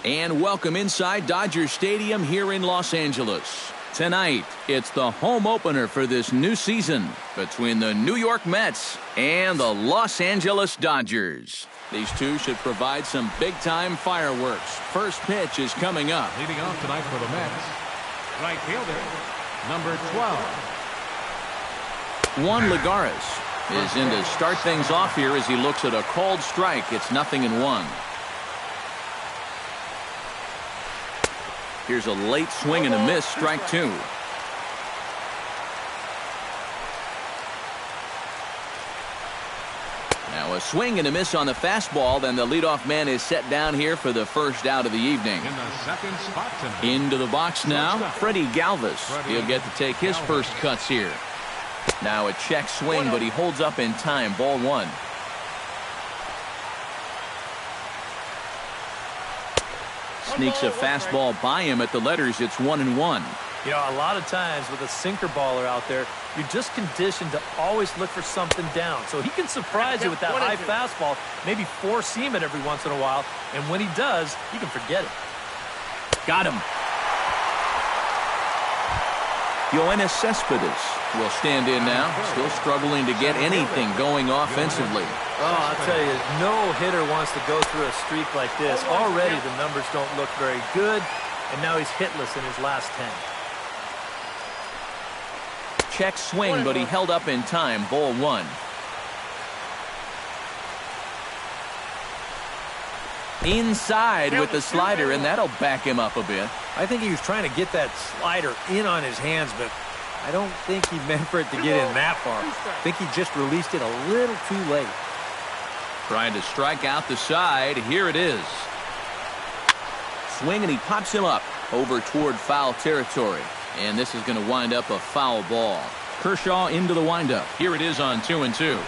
And welcome inside Dodger Stadium here in Los Angeles. Tonight, it's the home opener for this new season between the New York Mets and the Los Angeles Dodgers. These two should provide some big-time fireworks. First pitch is coming up. Leading off tonight for the Mets, right fielder, number 12. Juan Lagares is in to start things off here as he looks at a called strike. It's 0-1. Here's a late swing and a miss, strike two. Now a swing and a miss on the fastball, then the leadoff man is set down here for the first out of the evening. In the second spot tonight. Into the box now, Freddie Galvis. He'll get to take his first cuts here. Now a check swing, but he holds up in time, ball one. Sneaks a fastball by him at the letters. It's 1-1. You know, a lot of times with a sinker baller out there, you're just conditioned to always look for something down. So he can surprise you with that high fastball, maybe four-seam it every once in a while. And when he does, you can forget it. Got him. Yoenis Cespedes will stand in now, still struggling to get anything going offensively. Oh, I'll tell you, no hitter wants to go through a streak like this. Already the numbers don't look very good, and now he's hitless in his last 10. Check swing, but he held up in time, ball one. Inside with the slider, and that'll back him up a bit. I think he was trying to get that slider in on his hands, but I don't think he meant for it to get in that far. I think he just released it a little too late. Trying to strike out the side. Here it is. Swing, and he pops him up over toward foul territory. And this is going to wind up a foul ball. Kershaw into the windup. Here it is on 2-2.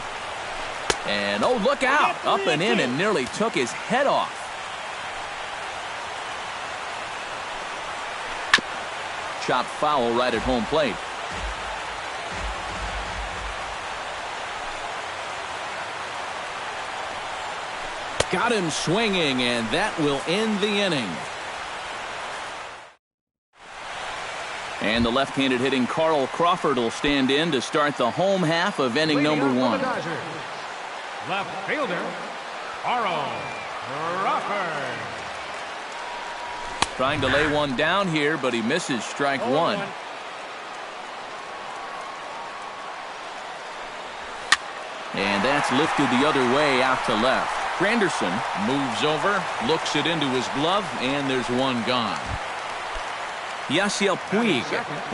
And, oh, look out. Up and in and nearly took his head off. Chopped foul right at home plate. Got him swinging, and that will end the inning. And the left-handed hitting Carl Crawford will stand in to start the home half of inning number one. Left fielder, Carl Crawford. Trying to lay one down here, but he misses strike one. And that's lifted the other way out to left. Granderson moves over, looks it into his glove, and there's one gone. Yasiel Puig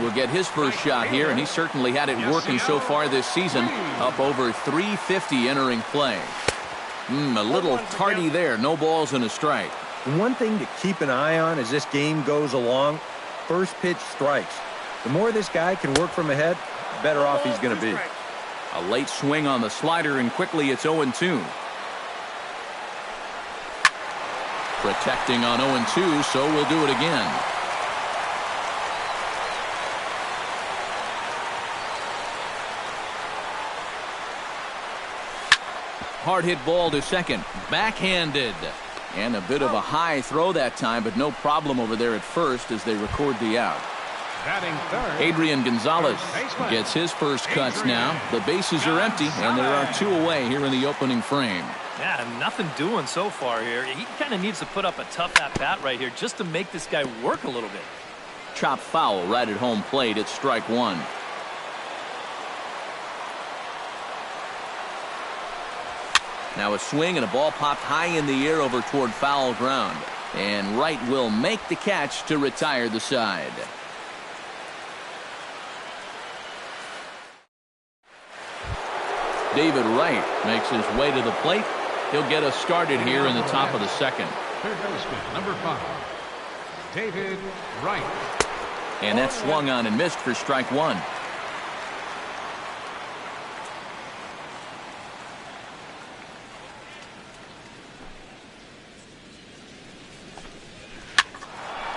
will get his first shot here, and he certainly had it working so far this season. Up over 350 entering play. A little tardy there. No balls and a strike. One thing to keep an eye on as this game goes along, first pitch strikes. The more this guy can work from ahead, the better off he's going to be. A late swing on the slider, and quickly it's 0-2. Protecting on 0-2, so we'll do it again. Hard hit ball to second. Backhanded. And a bit of a high throw that time, but no problem over there at first as they record the out. Batting third, Adrian Gonzalez gets his first cuts now. The bases are empty, and there are two away here in the opening frame. Yeah, nothing doing so far here. He kind of needs to put up a tough at-bat right here just to make this guy work a little bit. Chop foul right at home plate. It's strike one. Now a swing, and a ball popped high in the air over toward foul ground. And Wright will make the catch to retire the side. David Wright makes his way to the plate. He'll get us started here in the top of the second. third baseman, number 5, David Wright. And that swung on and missed for strike one.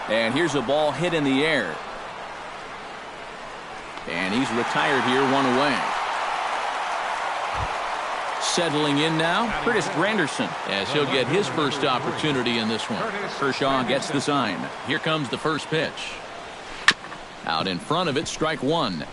And here's a ball hit in the air. And he's retired here, one away. Settling in now, Curtis Granderson, as he'll get his first opportunity in this one. Kershaw gets the sign. Here comes the first pitch. Out in front of it, strike one.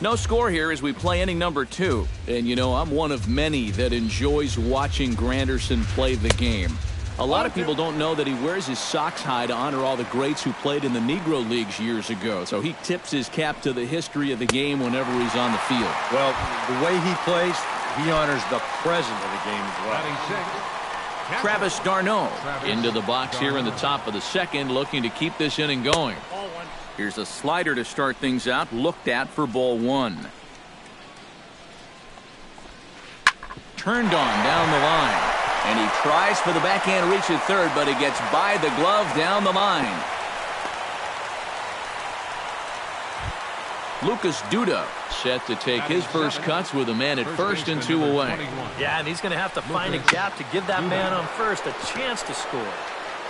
No score here as we play inning number 2. And, you know, I'm one of many that enjoys watching Granderson play the game. A lot of people don't know that he wears his socks high to honor all the greats who played in the Negro Leagues years ago. So he tips his cap to the history of the game whenever he's on the field. Well, the way he plays, he honors the present of the game as well. Travis d'Arnaud into the box here in the top of the second, looking to keep this inning going. Here's a slider to start things out, looked at for ball 1. Turned on down the line. And he tries for the backhand reach at third, but he gets by the glove down the line. Lucas Duda set to take his first cuts with a man at first and 2 away. Yeah, and he's going to have to find a gap to give that man on first a chance to score.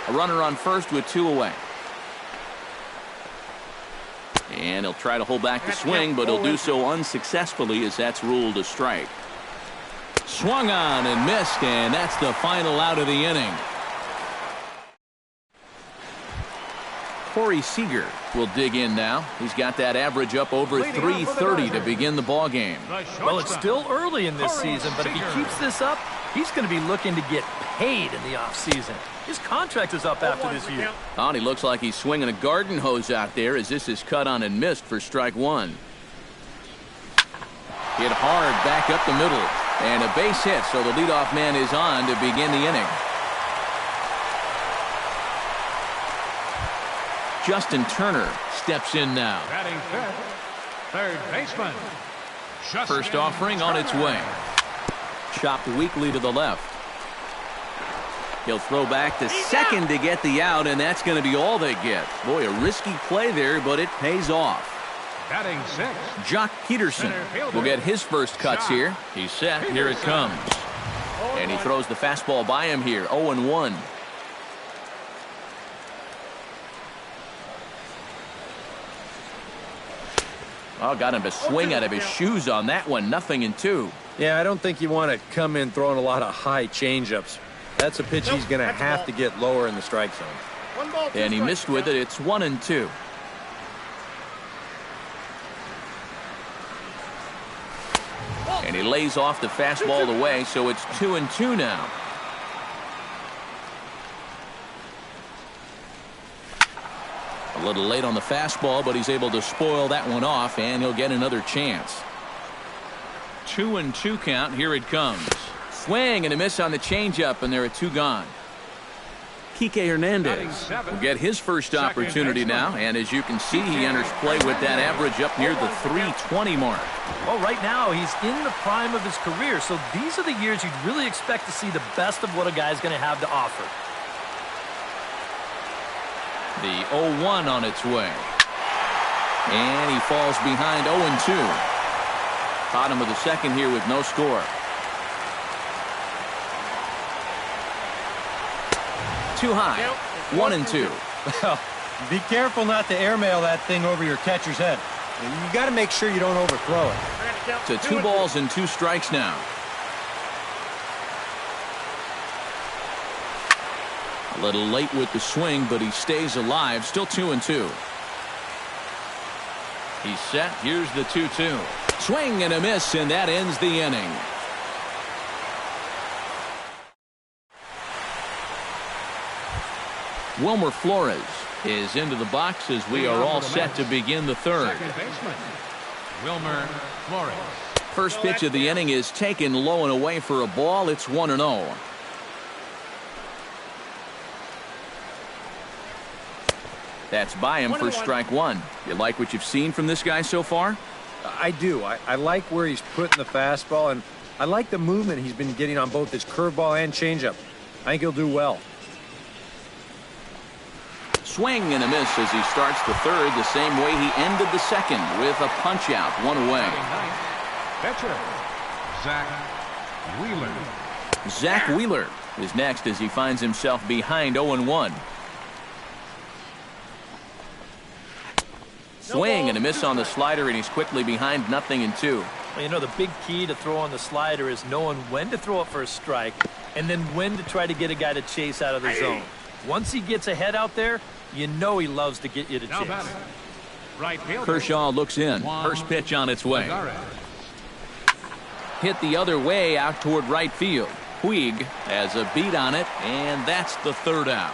A runner on first with 2 away. And he'll try to hold back the swing, but he'll do so unsuccessfully as that's ruled a strike. Swung on and missed, and that's the final out of the inning. Corey Seager will dig in now. He's got that average up over 330 to begin the ball game. Well, it's still early in this season, but if he keeps this up, he's going to be looking to get paid in the offseason. His contract is up after this year. Oh, and he looks like he's swinging a garden hose out there as this is cut on and missed for strike one. Hit hard back up the middle. And a base hit, so the leadoff man is on to begin the inning. Justin Turner steps in now. Batting fifth, third baseman. First offering on its way. Chopped weakly to the left. He'll throw back to second to get the out, and that's going to be all they get. Boy, a risky play there, but it pays off. Batting sixth, Jock Peterson will get his first cuts here. He's set. Here it comes. And he throws the fastball by him here. 0-1. Oh, got him to swing out of his shoes on that one. 0-2. Yeah, I don't think you want to come in throwing a lot of high changeups. That's a pitch he's going to have to get lower in the strike zone. And he missed with it. It's 1-2. And he lays off the fastball away, so it's 2-2 now. A little late on the fastball, but he's able to spoil that one off, and he'll get another chance. 2-2 count. Here it comes. Swing and a miss on the changeup, and there are 2 gone. Kike Hernandez will get his first opportunity now, and as you can see, he enters play with that average up near the 320 mark. Well, right now, he's in the prime of his career, so these are the years you'd really expect to see the best of what a guy's going to have to offer. The 0-1 on its way. And he falls behind 0-2. Bottom of the second here with no score. Too high. 1-2. Well, be careful not to airmail that thing over your catcher's head. You got to make sure you don't overthrow it. To 2 balls and 2 strikes now. A little late with the swing, but he stays alive. Still 2-2. He's set. Here's the 2-2. Swing and a miss, and that ends the inning. Wilmer Flores is into the box as we are all set to begin the third. second baseman, Wilmer Flores. First pitch of the inning is taken low and away for a ball. It's 1-0. That's by him for strike one. You like what you've seen from this guy so far? I do. I like where he's putting the fastball, and I like the movement he's been getting on both his curveball and changeup. I think he'll do well. Swing and a miss as he starts the third the same way he ended the second with a punch out, 1 away. Catcher, Zach Wheeler. Zach Wheeler is next as he finds himself behind 0-1. Swing and a miss on the slider, and he's quickly behind 0-2. Well, you know, the big key to throw on the slider is knowing when to throw it for a strike and then when to try to get a guy to chase out of the zone. Once he gets ahead out there, you know he loves to get you to chase. Right fielder. Kershaw looks in. First pitch on its way. Hit the other way out toward right field. Puig has a beat on it, and that's the third out.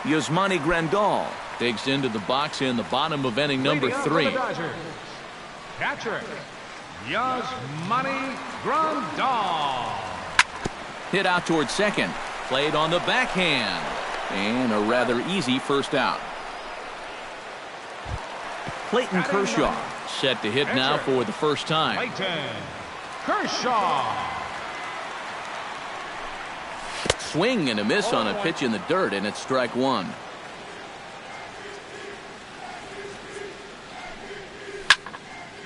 Yasmani Grandal digs into the box in the bottom of inning number 3. Catcher, Yasmani Grandal. Hit out toward second. Played on the backhand. And a rather easy first out. Clayton Kershaw set to hit now for the first time. Clayton Kershaw. Swing and a miss on a pitch in the dirt, and it's strike one.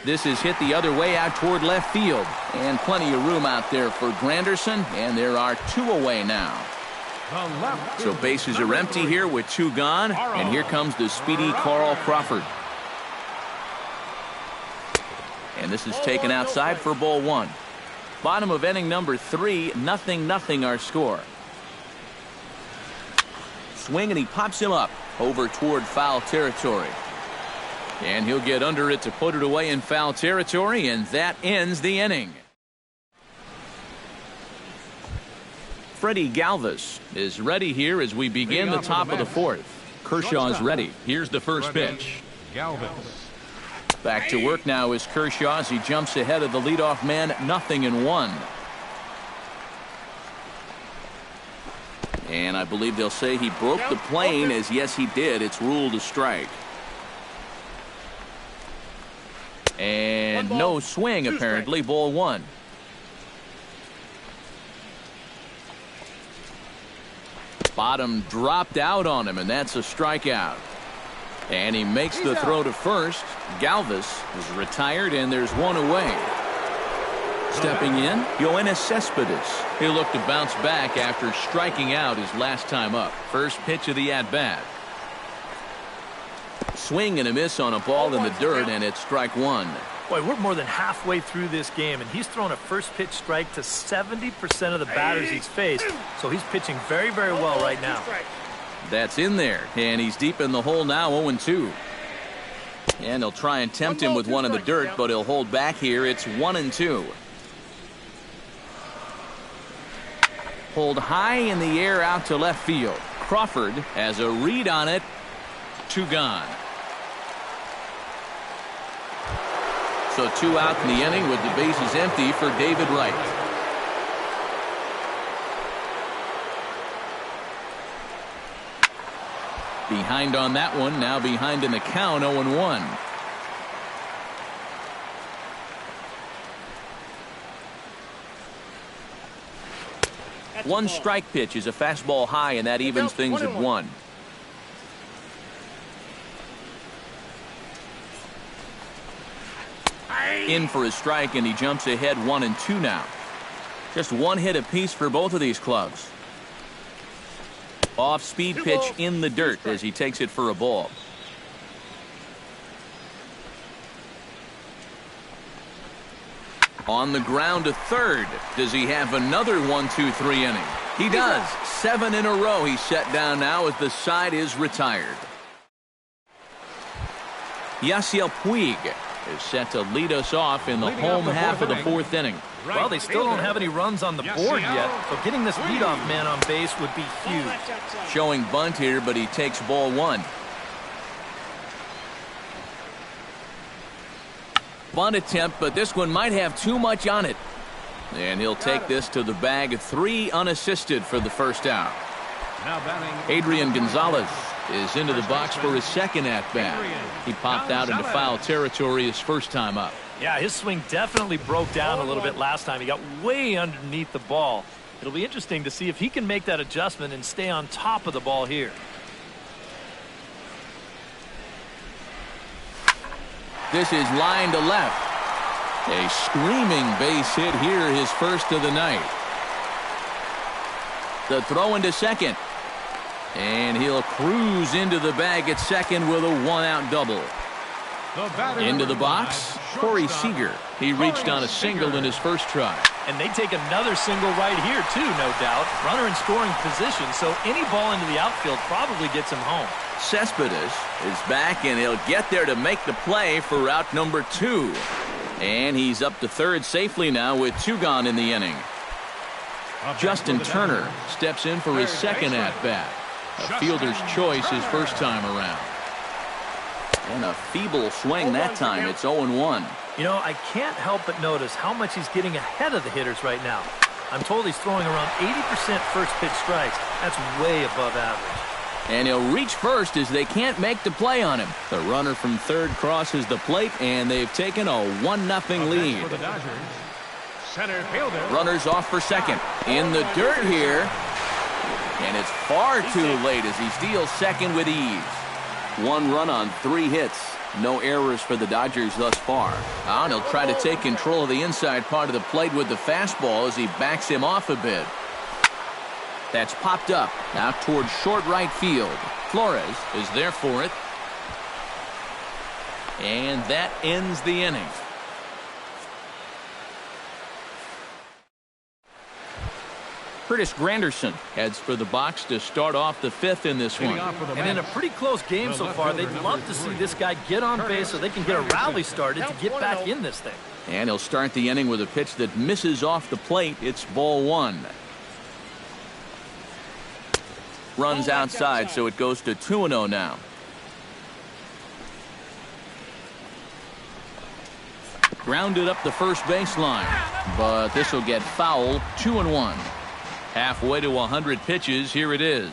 This is hit the other way out toward left field. And plenty of room out there for Granderson, and there are 2 away now. So bases are empty here with 2 gone, and here comes the speedy Carl Crawford. And this is taken outside for ball 1. Bottom of inning number 3, 0-0 our score. Swing, and he pops him up over toward foul territory. And he'll get under it to put it away in foul territory, and that ends the inning. Freddie Galvis is ready here as we begin the top of the 4th. Kershaw's ready. Here's the first pitch. Galvis. Back to work now is Kershaw as he jumps ahead of the leadoff man, 0-1. And I believe they'll say he broke the plane, as yes he did. It's ruled a strike. And no swing apparently, ball 1. Bottom dropped out on him, and that's a strikeout. And he makes the throw to first. Galvis is retired, and there's 1 away. Stepping in, Yoenis Cespedes. He'll look to bounce back after striking out his last time up. First pitch of the at-bat. Swing and a miss on a ball in the dirt, and it's strike 1. Boy, we're more than halfway through this game, and he's thrown a first pitch strike to 70% of the batters he's faced, so he's pitching very, very well right now. That's in there, and he's deep in the hole now, 0-2. And they'll try and tempt him with one in the dirt, but he'll hold back here. It's 1-2. Hold high in the air out to left field. Crawford has a read on it. 2 gone. So 2 out in the inning with the bases empty for David Wright. Behind on that one, now behind in the count, 0-1. One strike pitch is a fastball high, and that evens things at 1. In for a strike, and he jumps ahead 1-2 now. Just 1 hit apiece for both of these clubs. Off speed pitch in the dirt as he takes it for a ball. On the ground to third. Does he have another 1-2-3 inning? He does. 7 in a row he's set down now as the side is retired. Yasiel Puig is set to lead us off in the home half of the 4th inning. Well, they still don't have any runs on the board yet, so getting this leadoff man on base would be huge. Showing bunt here, but he takes ball 1. Bunt attempt, but this one might have too much on it. And he'll take this to the bag. 3 unassisted for the first out. Adrian Gonzalez is into the box for his second at-bat. He popped out into foul territory his first time up. Yeah, his swing definitely broke down a little bit last time. He got way underneath the ball. It'll be interesting to see if he can make that adjustment and stay on top of the ball here. This is line to left. A screaming base hit here, his first of the night. The throw into second. And he'll cruise into the bag at second with a 1-out double. Into the box, Corey Seager. He reached on a single in his first try. And they take another single right here, too, no doubt. Runner in scoring position, so any ball into the outfield probably gets him home. Cespedes is back, and he'll get there to make the play for route number 2. And he's up to third safely now with 2 gone in the inning. Justin Turner steps in for his second at-bat. A fielder's choice his first time around. And a feeble swing that time. It's 0-1. You know, I can't help but notice how much he's getting ahead of the hitters right now. I'm told he's throwing around 80% first pitch strikes. That's way above average. And he'll reach first as they can't make the play on him. The runner from third crosses the plate, and they've taken a 1-0 lead. For the Dodgers, center fielder. Runners off for second. In the dirt here. And it's far too late as he steals second with ease. 1 run on 3 hits. No errors for the Dodgers thus far. And he'll try to take control of the inside part of the plate with the fastball as he backs him off a bit. That's popped up out towards short right field. Flores is there for it. And that ends the inning. Curtis Granderson heads for the box to start off the 5th in this one. And in a pretty close game so far, they'd love to see this guy get on base so they can get a rally started to get back in this thing. And he'll start the inning with a pitch that misses off the plate. It's ball 1. Runs outside, so it goes to 2-0 now. Grounded up the first baseline, but this will get foul. 2-1. Halfway to 100 pitches, here it is.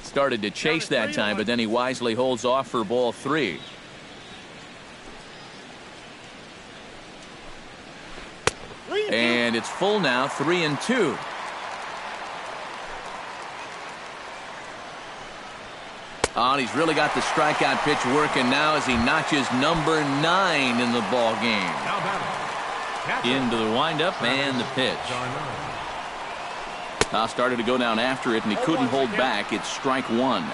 Started to chase that time, but then he wisely holds off for ball 3. And it's full now, 3-2. Oh, and he's really got the strikeout pitch working now as he notches number 9 in the ball game. Into the windup and the pitch. Started to go down after it, and he couldn't hold back. It's strike 1.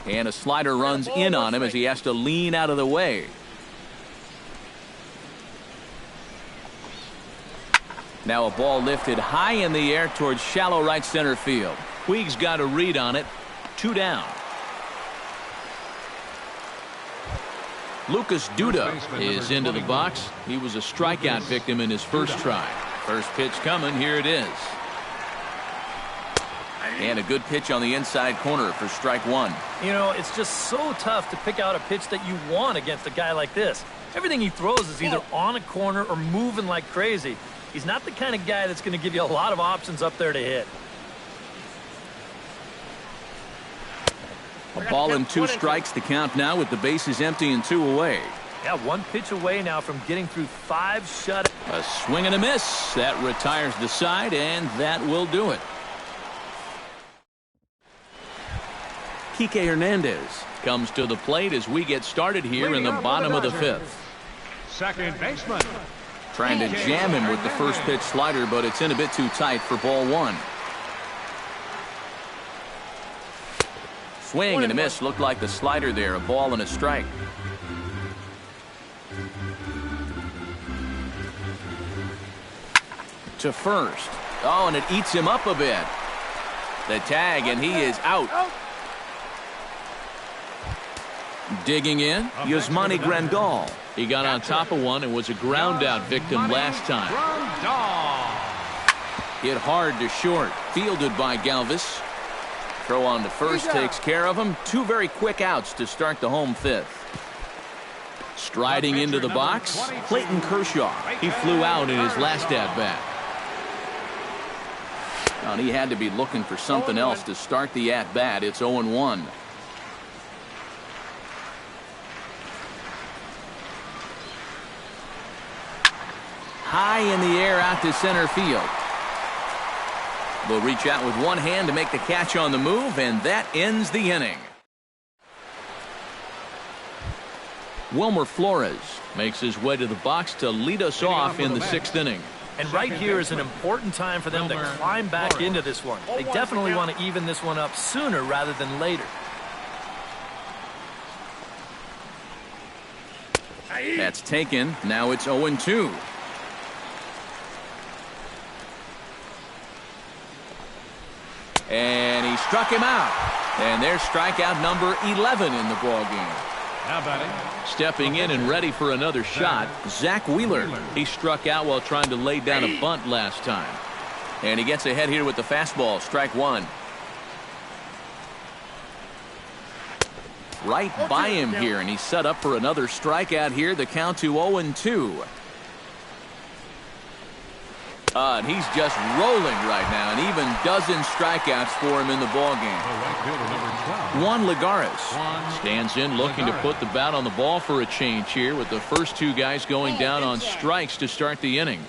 And a slider runs in on him as he has to lean out of the way. Now a ball lifted high in the air towards shallow right center field. Puig's got a read on it. 2 down. Lucas Duda is into the box. He was a strikeout victim in his first try. First pitch coming. Here it is. And a good pitch on the inside corner for strike 1. You know, it's just so tough to pick out a pitch that you want against a guy like this. Everything he throws is either on a corner or moving like crazy. He's not the kind of guy that's going to give you a lot of options up there to hit. A ball and 2 strikes to count now with the bases empty and 2 away. Yeah, 1 pitch away now from getting through 5 shutouts. A swing and a miss. That retires the side, and that will do it. Kike Hernandez comes to the plate as we get started here in the bottom of the 5th. Second baseman. Trying to jam him with the first pitch slider, but it's in a bit too tight for ball 1. Swing and a miss. Looked like the slider there. A ball and a strike. To first. Oh, and it eats him up a bit. The tag, and he is out. Digging in, Yasmani Grandal. He got on top of one and was a ground-out victim last time. Hit hard to short. Fielded by Galvis. Throw on to first takes care of him. 2 very quick outs to start the home 5th. Striding into the box, Clayton Kershaw. He flew out in his last at-bat. And he had to be looking for something else to start the at-bat. It's 0-1. High in the air out to center field. Will reach out with one hand to make the catch on the move, and that ends the inning. Wilmer Flores makes his way to the box to lead us off in the 6th inning. And right here is an important time for them to climb back into this one. They definitely want to even this one up sooner rather than later. That's taken. Now it's 0-2. And he struck him out. And there's strikeout number 11 in the ballgame. Now batting. Stepping in and ready for another shot, Zach Wheeler. He struck out while trying to lay down a bunt last time. And he gets ahead here with the fastball, strike one. Right by him here, and he's set up for another strikeout here. The count to 0-2. And he's just rolling right now, and even dozen strikeouts for him in the ballgame. Juan Lagares stands in looking to put the bat on the ball for a change here with the first two guys going down on strikes to start the inning.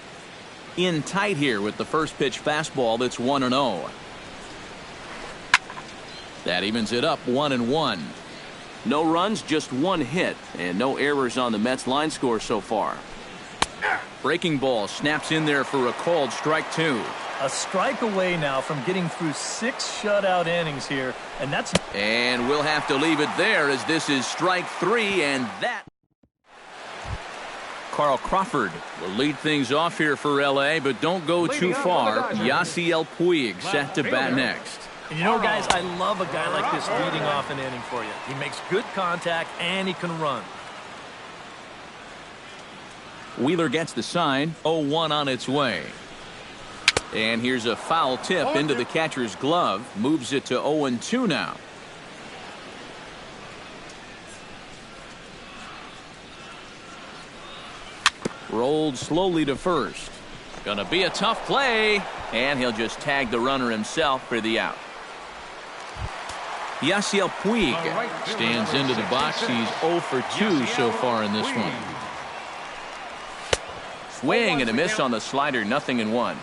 In tight here with the first pitch fastball that's 1-0. That evens it up 1-1. No runs, just one hit, and no errors on the Mets line score so far. Breaking ball snaps in there for a called strike two. A strike away now from getting through 6 shutout innings here, and that's... And we'll have to leave it there as this is strike 3, and that... Carl Crawford will lead things off here for L.A., but don't go too far. Yasiel Puig set to bat next. And you know, guys, I love a guy like this leading off an inning for you. He makes good contact, and he can run. Wheeler gets the sign, 0-1 on its way. And here's a foul tip into the catcher's glove. Moves it to 0-2 now. Rolled slowly to first. Gonna be a tough play. And he'll just tag the runner himself for the out. Yasiel Puig stands into the box. He's 0 for 2 so far in this one. Swing and a miss on the slider, 0-1.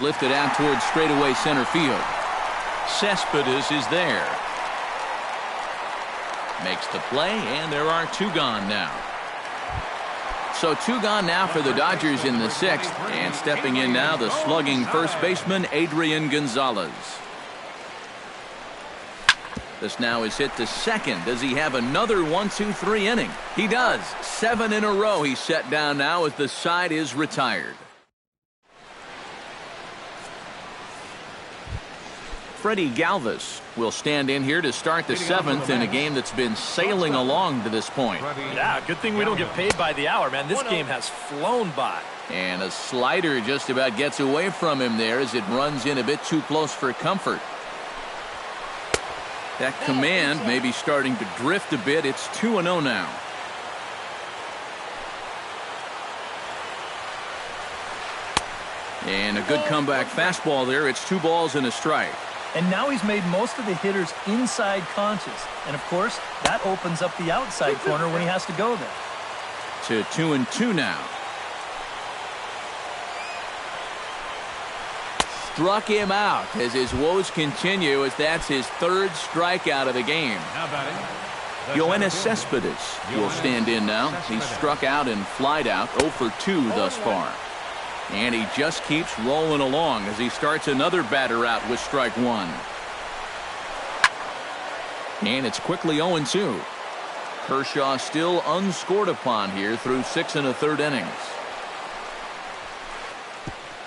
Lifted out towards straightaway center field. Cespedes is there. Makes the play, and there are 2 gone now. So 2 gone now for the Dodgers in the 6th, and stepping in now the slugging first baseman Adrian Gonzalez. This now is hit to second. Does he have another 1-2-3 inning? He does. 7 in a row he's set down now as the side is retired. Freddie Galvis will stand in here to start the 7th in a game that's been sailing along to this point. Yeah, good thing we don't get paid by the hour, man. This game has flown by. And a slider just about gets away from him there as it runs in a bit too close for comfort. That command may be starting to drift a bit. It's 2-0 now. And a good comeback fastball there. It's 2 balls and a strike. And now he's made most of the hitters inside conscious. And, of course, that opens up the outside corner when he has to go there. To 2-2 now. Struck him out as his woes continue as that's his 3rd strikeout of the game. Yoenis Cespedes will stand in now. He's struck out and flied out 0 for 2 thus far. And he just keeps rolling along as he starts another batter out with strike 1. And it's quickly 0-2. Kershaw still unscored upon here through 6 1/3 innings.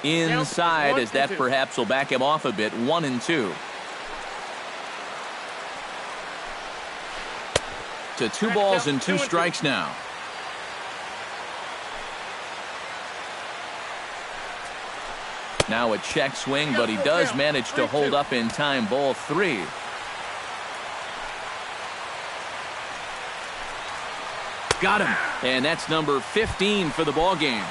Inside as that perhaps will back him off a bit. 1-2. To 2 balls and 2 strikes now. Now a check swing, but he does manage to hold up in time. Ball 3. Got him. And that's number 15 for the ball game.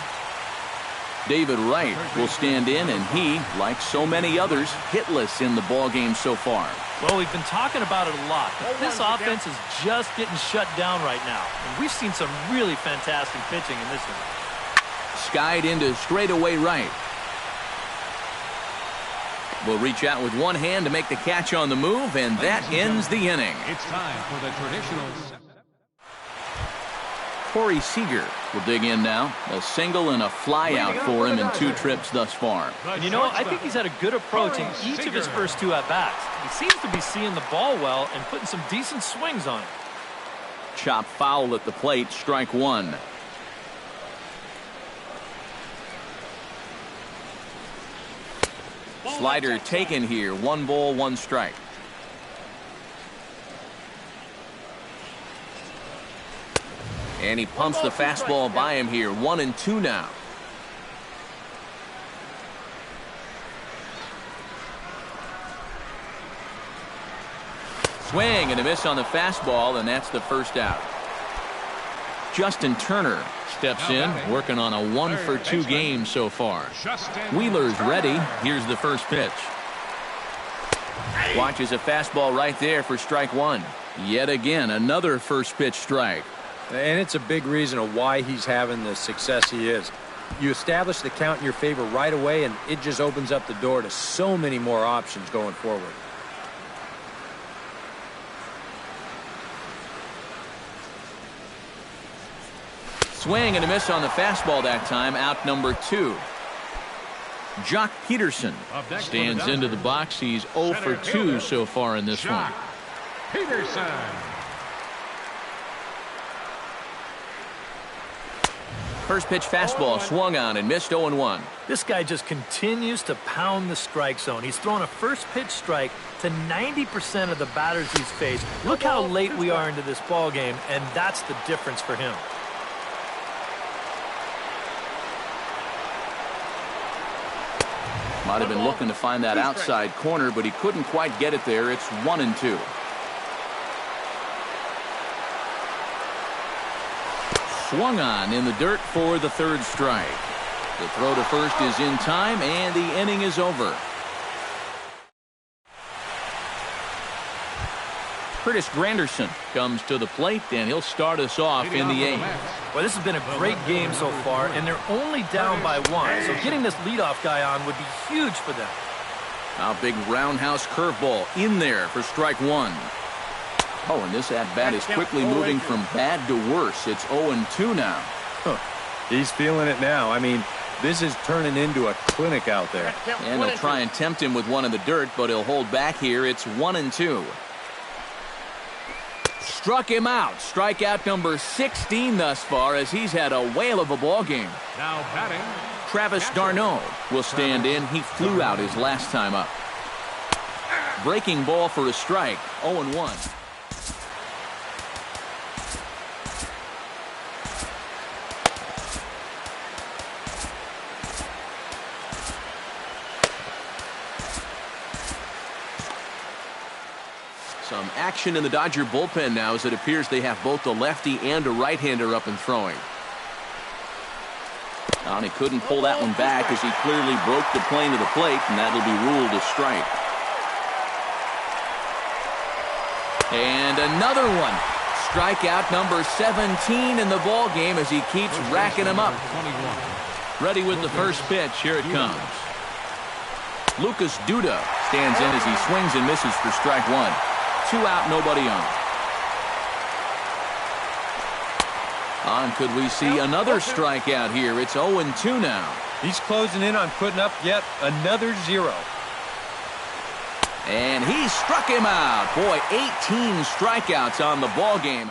David Wright will stand in, and he, like so many others, hitless in the ball game so far. Well, we've been talking about it a lot, but this offense is just getting shut down right now. And we've seen some really fantastic pitching in this one. Skied into straightaway right. Will reach out with one hand to make the catch on the move, and that ends the inning. It's time for the traditional... Corey Seager will dig in now. A single and a fly out for him in 2 trips thus far. And you know, I think he's had a good approach in each of his first 2 at-bats. He seems to be seeing the ball well and putting some decent swings on it. Chop foul at the plate, strike 1. Slider taken here, 1 ball, 1 strike. And he pumps the fastball by him here, 1-2 now. Swing and a miss on the fastball, and that's the first out. Justin Turner steps in, working on a 1-for-2 game so far. Wheeler's ready. Here's the first pitch. Watches a fastball right there for strike 1. Yet again, another first pitch strike. And it's a big reason of why he's having the success he is. You establish the count in your favor right away, and it just opens up the door to so many more options going forward. Swing and a miss on the fastball that time, out number 2. Jock Peterson stands into the box. He's 0 for 2 so far in this one. Peterson. First pitch fastball swung on and missed, 0-1. This guy just continues to pound the strike zone. He's thrown a first pitch strike to 90% of the batters he's faced. Look how late we are into this ball game, and that's the difference for him. Might have been looking to find that outside corner, but he couldn't quite get it there. It's 1-2. Swung on in the dirt for the 3rd strike. The throw to first is in time, and the inning is over. Curtis Granderson comes to the plate, and he'll start us off in the 8th. Well, this has been a great game so far, and they're only down by 1. So getting this leadoff guy on would be huge for them. Now big roundhouse curveball in there for strike 1. Oh, and this at-bat is quickly moving from bad to worse. It's 0-2 now. He's feeling it now. I mean, this is turning into a clinic out there. And he'll try and tempt him with one in the dirt, but he'll hold back here. It's 1-2. Struck him out. Strikeout number 16 thus far, as he's had a whale of a ball game. Now batting, Travis d'Arnaud will stand in. He flew out his last time up. Breaking ball for a strike. 0-1. Some action in the Dodger bullpen now, as it appears they have both a lefty and a right-hander up and throwing. And he couldn't pull that one back as he clearly broke the plane to the plate, and that'll be ruled a strike. And another one. Strikeout number 17 in the ball game as he keeps racking them up. Ready with the first pitch. Here it comes. Lucas Duda stands in as he swings and misses for strike 1. 2 out, nobody on. And could we see another strikeout here? It's 0-2 now. He's closing in on putting up yet another 0. And he struck him out. Boy, 18 strikeouts on the ball game.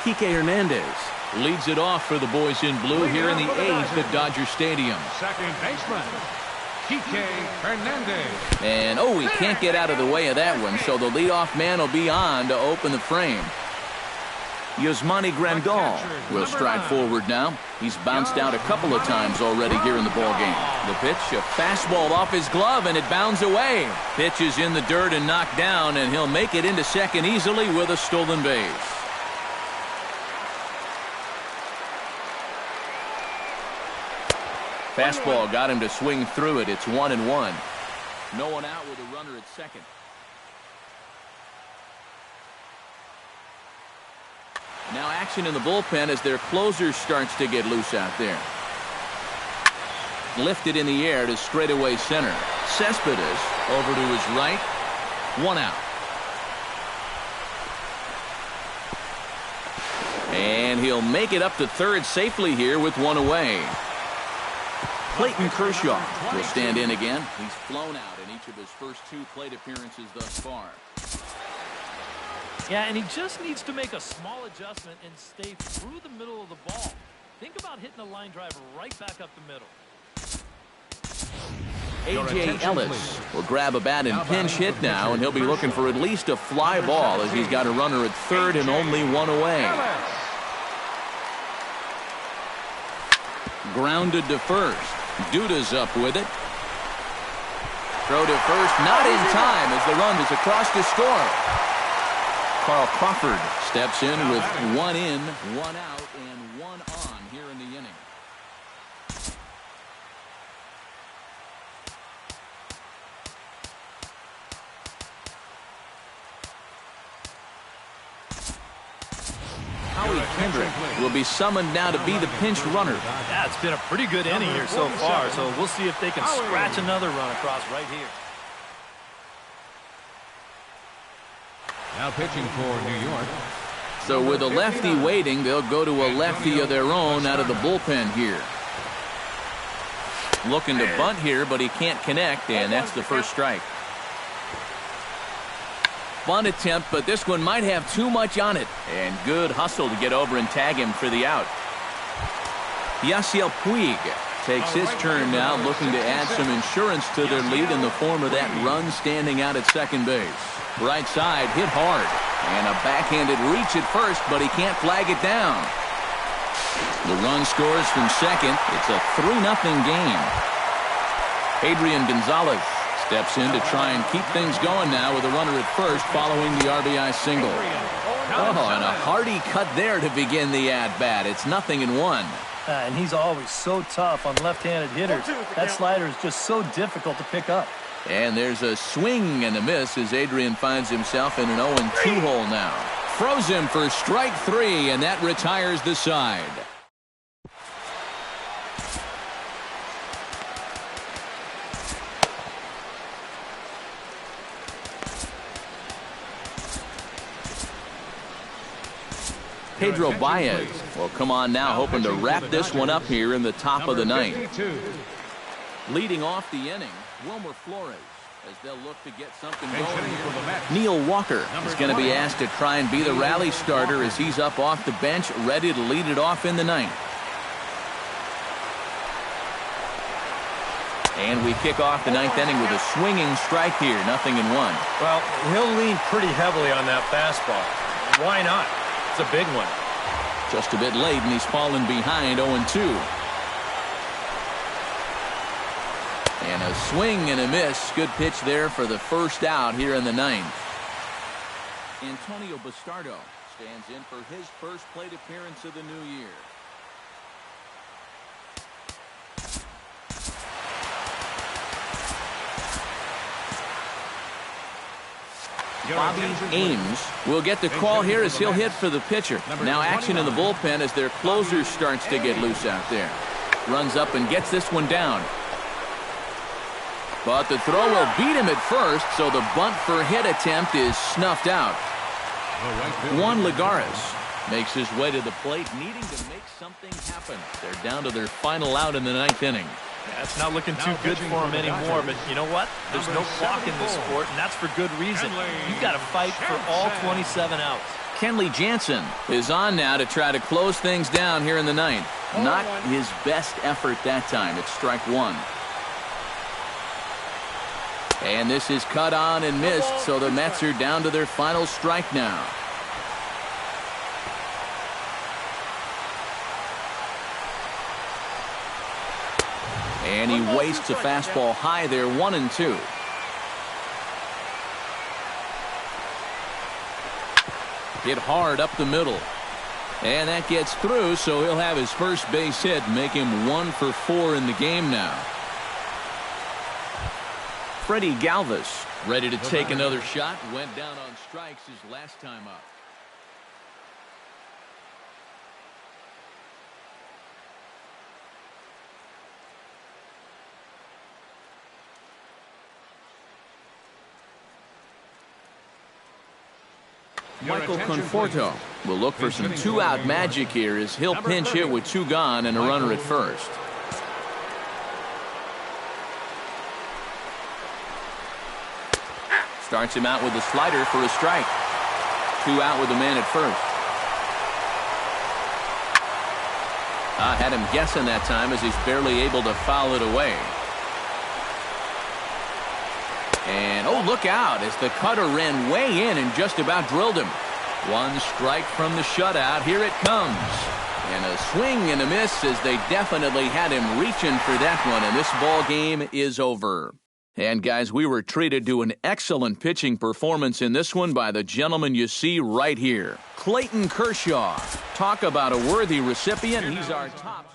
Kike Hernandez leads it off for the boys in blue here in the 8th at Dodger Stadium. second baseman, Kike Hernandez. And, oh, he can't get out of the way of that one, so the leadoff man will be on to open the frame. Yasmani Grandal will stride forward now. He's bounced out a couple of times already here in the ballgame. The pitch, a fastball off his glove, and it bounds away. Pitch is in the dirt and knocked down, and he'll make it into second easily with a stolen base. Fastball got him to swing through it. It's 1-1. No one out with a runner at second. Now action in the bullpen as their closer starts to get loose out there. Lifted in the air to straightaway center. Cespedes over to his right. 1 out. And he'll make it up to third safely here with one away. Clayton Kershaw will stand in again. He's flown out in each of his first 2 plate appearances thus far. Yeah, and he just needs to make a small adjustment and stay through the middle of the ball. Think about hitting a line drive right back up the middle. A.J. Ellis will grab a bat and pinch hit now, and he'll be looking for at least a fly ball as he's got a runner at third and only one away. Grounded to first. Duda's up with it. Throw to first, not in time as the run is across to score. Carl Crawford steps in with 1 in, 1 out, and 1 on here in the inning. Howie Kendrick will be summoned now to be the pinch runner. Yeah, it's been a pretty good inning here so far, so we'll see if they can scratch another run across right here. Now pitching for New York. So with a lefty waiting, they'll go to a lefty of their own out of the bullpen here. Looking to bunt here, but he can't connect, and that's the first strike. Bunt attempt, but this one might have too much on it. And good hustle to get over and tag him for the out. Yasiel Puig takes his turn now, looking to add some insurance to their lead in the form of that run standing out at second base. Right side, hit hard. And a backhanded reach at first, but he can't flag it down. The run scores from second. It's a 3-0 game. Adrian Gonzalez steps in to try and keep things going now with a runner at first following the RBI single. Oh, and a hearty cut there to begin the at-bat. It's 0-1. And he's always so tough on left-handed hitters. That slider is just so difficult to pick up. And there's a swing and a miss as Adrian finds himself in an 0-2 hole now. Throws him for strike 3, and that retires the side. Pedro Baez will come on now, hoping to wrap this one up here in the top of the 9th. Leading off the inning, Wilmer Flores, as they'll look to get something going here. Neil Walker is going to be asked to try and be the rally starter as he's up off the bench, ready to lead it off in the 9th. And we kick off the 9th inning with a swinging strike here, 0-1. Well, he'll lean pretty heavily on that fastball. Why not? It's a big one. Just a bit late, and he's fallen behind 0-2. And a swing and a miss. Good pitch there for the first out here in the 9th. Antonio Bastardo stands in for his first plate appearance of the new year. Bobby Ames will get the call here as he'll hit for the pitcher. Now action in the bullpen as their closer starts to get loose out there. Runs up and gets this one down. But the throw will beat him at first, so the bunt for hit attempt is snuffed out. Juan Lagares makes his way to the plate, needing to make something happen. They're down to their final out in the 9th inning. Yeah, it's not looking too good for him anymore, but you know what? There's no clock in this sport, and that's for good reason. You've got to fight for all 27 outs. Kenley Jansen is on now to try to close things down here in the 9th. Not his best effort that time. It's strike 1. And this is cut on and missed, so the Mets are down to their final strike now. And he wastes a fastball high there, 1-2. Hit hard up the middle. And that gets through, so he'll have his first base hit, make him 1 for 4 in the game now. Freddie Galvis ready to take another shot. Went down on strikes his last time up. Michael Conforto We'll look for some two-out magic here as he'll pinch hit with two gone and a runner at first. Starts him out with a slider for a strike. Two out with a man at first. Had him guessing that time as he's barely able to foul it away. And, oh, look out as the cutter ran way in and just about drilled him. One strike from the shutout. Here it comes. And a swing and a miss as they definitely had him reaching for that one. And this ball game is over. And, guys, we were treated to an excellent pitching performance in this one by the gentleman you see right here, Clayton Kershaw. Talk about a worthy recipient. He's our top.